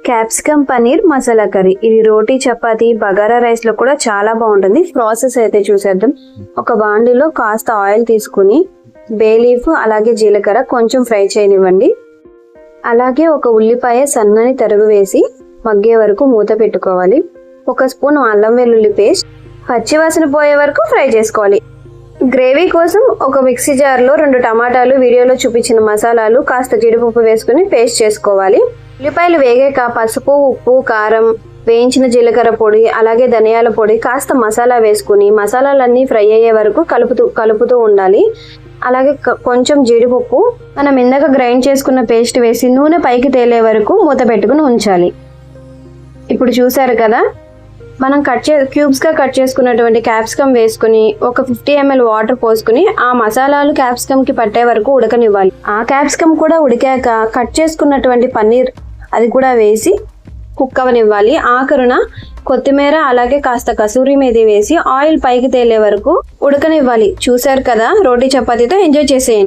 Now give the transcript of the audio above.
Capsicum paneer masala curry. ఇది రోటీ, chapati, bagara rice లో కూడా చాలా బాగుంటుంది. ప్రాసెస్ అయితే చూసేద్దాం. ఒక బాండిలో కాస్త ఆయిల్ తీసుకుని బే లీఫ్ అలాగే జీలకర్ర కొంచెం ఫ్రై చేయనివ్వండి. అలాగే ఒక ఉల్లిపాయ సన్నని తరుగు వేసి మగ్గే వరకు మూత పెట్టుకోవాలి. ఒక స్పూన్ అల్లం వెల్లుల్లి పేస్ట్ పచ్చివాసన పోయే వరకు ఫ్రై చేసుకోవాలి. గ్రేవీ కోసం ఒక మిక్సీ జార్లో 2 టమాటాలు, వీడియోలో చూపించిన మసాలాలు, కాస్త జీడిపప్పు వేసుకుని పేస్ట్ చేసుకోవాలి. ఉల్లిపాయలు వేగాక పసుపు, ఉప్పు, కారం, వేయించిన జీలకర్ర పొడి అలాగే ధనియాల పొడి, కాస్త మసాలా వేసుకుని మసాలాలన్నీ ఫ్రై అయ్యే వరకు కలుపుతూ ఉండాలి. అలాగే కొంచెం జీడిపప్పు, మనం ఇందాక గ్రైండ్ చేసుకున్న పేస్ట్ వేసి నూనె పైకి తేలే వరకు మూత పెట్టుకుని ఉంచాలి. ఇప్పుడు చూసారు కదా, మనం క్యూబ్స్గా కట్ చేసుకున్నటువంటి క్యాప్సికమ్ వేసుకుని ఒక 50 ml వాటర్ పోసుకుని ఆ మసాలాలు క్యాప్సికమ్కి పట్టే వరకు ఉడకనివ్వాలి. ఆ క్యాప్సికమ్ కూడా ఉడికాక కట్ చేసుకున్నటువంటి పన్నీర్ అది కూడా వేసి కుక్ అవనివ్వాలి. ఆఖరున కొత్తిమీర అలాగే కాస్త కసూరి మేథి వేసి ఆయిల్ పైకి తేలే వరకు ఉడకనివ్వాలి. చూసారు కదా, రోటీ చపాతీతో ఎంజాయ్ చేసేయండి.